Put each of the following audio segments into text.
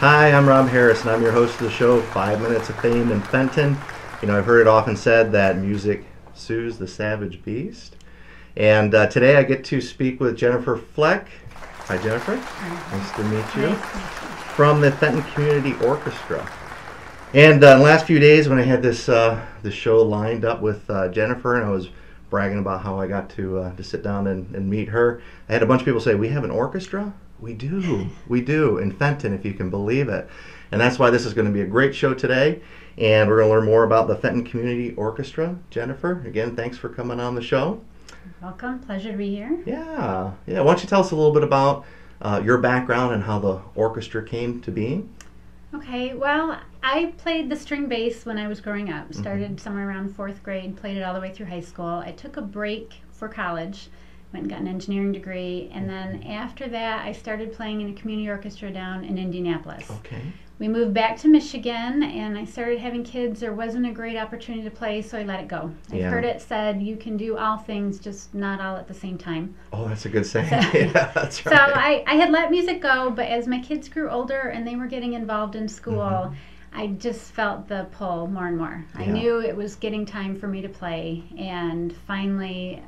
Hi, I'm Rob Harris, and I'm your host of the show, 5 Minutes of Fame in Fenton. You know, I've heard it often said that music soothes the savage beast. And today I get to speak with Jennifer Fleck. Hi, Jennifer. Hi. Nice to meet you. Nice to meet you. From the Fenton Community Orchestra. And in the last few days when I had this show lined up with Jennifer, and I was bragging about how I got to sit down and meet her, I had a bunch of people say, "We have an orchestra?" We do, in Fenton, if you can believe it. And that's why this is going to be a great show today. And we're going to learn more about the Fenton Community Orchestra. Jennifer, again, thanks for coming on the show. Welcome. Pleasure to be here. Yeah. Why don't you tell us a little bit about your background and how the orchestra came to be? Okay, well, I played the string bass when I was growing up. Started somewhere around 4th grade, played it all the way through high school. I took a break for college, went and got an engineering degree, and then after that I started playing in a community orchestra down in Indianapolis. Okay. We moved back to Michigan, and I started having kids. There wasn't a great opportunity to play, so I let it go. I heard it said, you can do all things, just not all at the same time. Oh, that's a good saying. So, yeah, that's right. So I had let music go, but as my kids grew older and they were getting involved in school, I just felt the pull more and more. I knew it was getting time for me to play, and finally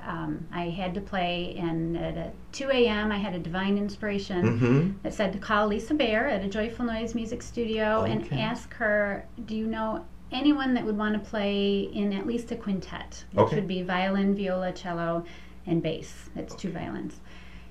I had to play, and at 2 a.m. I had a divine inspiration that said to call Lisa Baer at a Joyful Noise music studio and ask her, do you know anyone that would want to play in at least a quintet, which would be violin, viola, cello, and bass. It's 2 violins.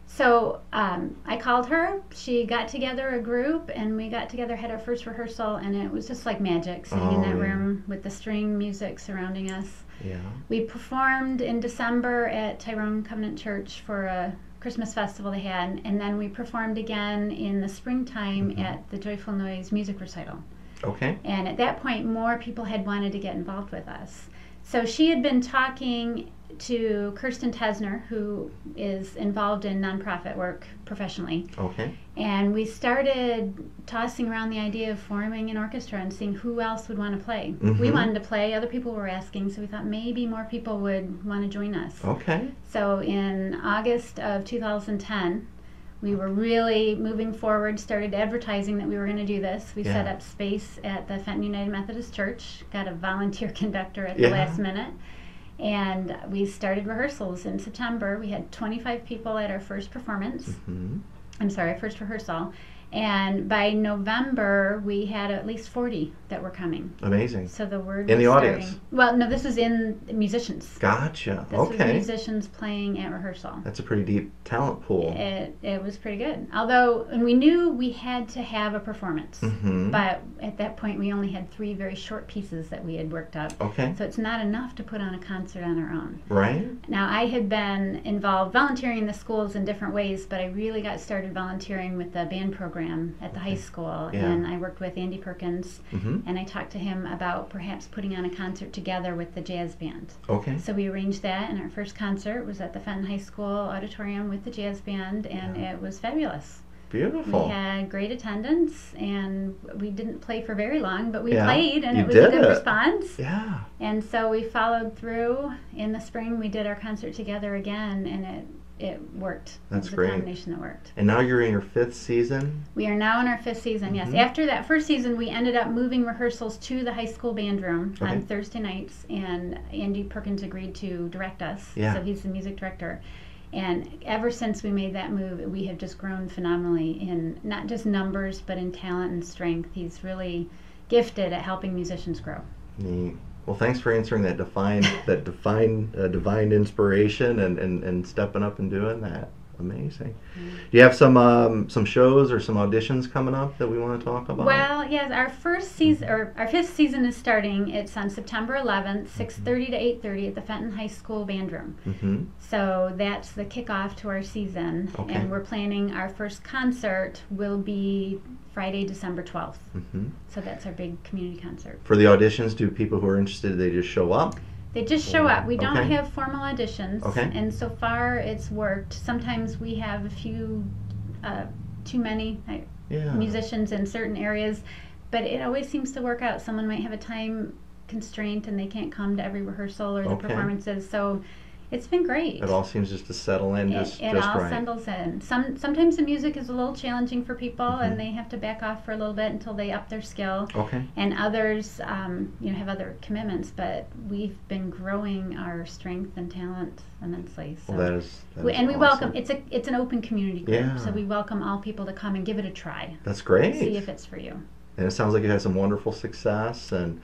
So I called her, she got together a group, and we got together, had our first rehearsal, and it was just like magic, sitting in that room with the string music surrounding us. Yeah. We performed in December at Tyrone Covenant Church for a Christmas festival they had, and then we performed again in the springtime at the Joyful Noise music recital. Okay. And at that point, more people had wanted to get involved with us. So she had been talking to Kirsten Tesner, who is involved in nonprofit work professionally. Okay. And we started tossing around the idea of forming an orchestra and seeing who else would want to play. We wanted to play, other people were asking, so we thought maybe more people would want to join us. Okay. So in August of 2010, we were really moving forward, started advertising that we were going to do this. We set up space at the Fenton United Methodist Church, got a volunteer conductor at the last minute, and we started rehearsals in September. We had 25 people at our first performance. First rehearsal. And by November, we had at least 40 that were coming. Amazing. So the word in was the starting. audience? Well, no, this was in musicians. Gotcha. This was musicians playing at rehearsal. That's a pretty deep talent pool. It was pretty good. Although, and we knew we had to have a performance. But at that point, we only had 3 very short pieces that we had worked up. Okay. So it's not enough to put on a concert on our own. Right. Now, I had been involved volunteering in the schools in different ways, but I really got started volunteering with the band program at the high school, and I worked with Andy Perkins, and I talked to him about perhaps putting on a concert together with the jazz band. Okay. So we arranged that, and our first concert was at the Fenton High School auditorium with the jazz band, and it was fabulous. Beautiful. We had great attendance, and we didn't play for very long, but we played, and it was a good response. Yeah. And so we followed through. In the spring, we did our concert together again, and it worked. That's great. It was a combination that worked. And now you're in your 5th season? We are now in our 5th season, yes. After that first season, we ended up moving rehearsals to the high school band room on Thursday nights, and Andy Perkins agreed to direct us. So he's the music director. And ever since we made that move, we have just grown phenomenally in not just numbers, but in talent and strength. He's really gifted at helping musicians grow. Neat. Well, thanks for answering that divine inspiration and stepping up and doing that. Amazing. Do you have some shows or some auditions coming up that we want to talk about? Well, yes, our first season, or our 5th season is starting. It's on September 11th, 6:30 to 8:30 at the Fenton High School Band Room. So that's the kickoff to our season, and we're planning our first concert will be Friday, December 12th. So that's our big community concert. For the auditions, do people who are interested, they just show up? They just show up. We don't have formal auditions, and so far it's worked. Sometimes we have a few too many musicians in certain areas, but it always seems to work out. Someone might have a time constraint and they can't come to every rehearsal or the performances, so It's been great. It all seems just to settle in just It all right. settles in. Sometimes the music is a little challenging for people, and they have to back off for a little bit until they up their skill. Okay. And others, have other commitments. But we've been growing our strength and talent immensely. So. Well, that is We awesome. welcome. It's an open community group, Yeah. so we welcome all people to come and give it a try. That's great. See if it's for you. And it sounds like you had some wonderful success. And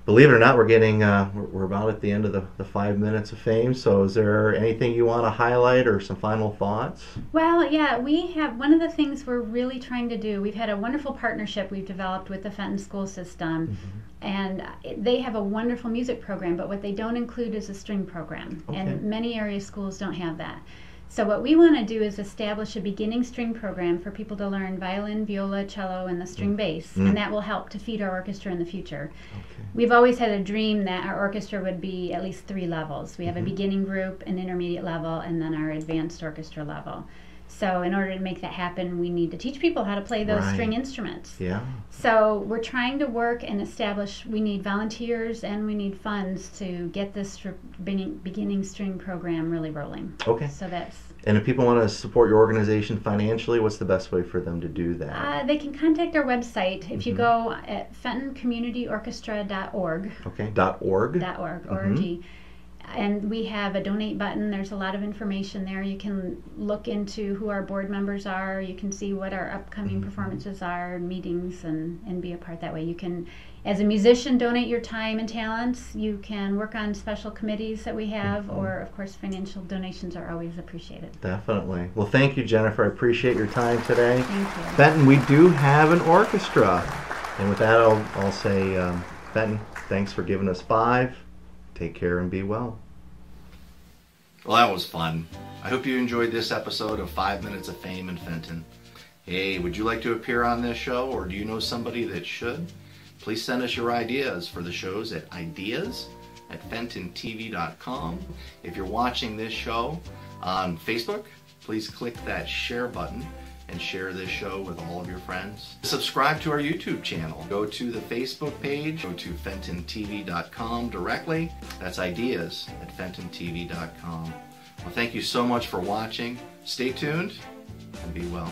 believe it or not, we're getting we're about at the end of the 5 minutes of fame. So is there anything you want to highlight or some final thoughts? Well, yeah, we have one of the things we're really trying to do. We've had a wonderful partnership we've developed with the Fenton school system, and they have a wonderful music program, but what they don't include is a string program. Okay. And many area schools don't have that. So what we want to do is establish a beginning string program for people to learn violin, viola, cello, and the string bass, and that will help to feed our orchestra in the future. Okay. We've always had a dream that our orchestra would be at least 3 levels. We have a beginning group, an intermediate level, and then our advanced orchestra level. So in order to make that happen, we need to teach people how to play those string instruments. Yeah. So we're trying to work and establish, we need volunteers and we need funds to get this beginning string program really rolling. Okay. So that's... And if people want to support your organization financially, what's the best way for them to do that? They can contact our website. If you go at FentonCommunityOrchestra.org. Okay. .org. .org. And we have a donate button. There's a lot of information there. You can look into who our board members are. You can see what our upcoming performances are, meetings, and be a part that way. You can, as a musician, donate your time and talents. You can work on special committees that we have, or, of course, financial donations are always appreciated. Definitely. Well, thank you, Jennifer. I appreciate your time today. Thank you. Fenton, we do have an orchestra. And with that, I'll say, Fenton, thanks for giving us 5. Take care and be well. Well, that was fun. I hope you enjoyed this episode of 5 Minutes of Fame in Fenton. Hey, would you like to appear on this show, or do you know somebody that should? Please send us your ideas for the shows at ideas@FentonTV.com. If you're watching this show on Facebook, please click that share button and share this show with all of your friends. Subscribe to our YouTube channel. Go to the Facebook page, go to FentonTV.com directly. That's ideas@FentonTV.com. Well, thank you so much for watching. Stay tuned and be well.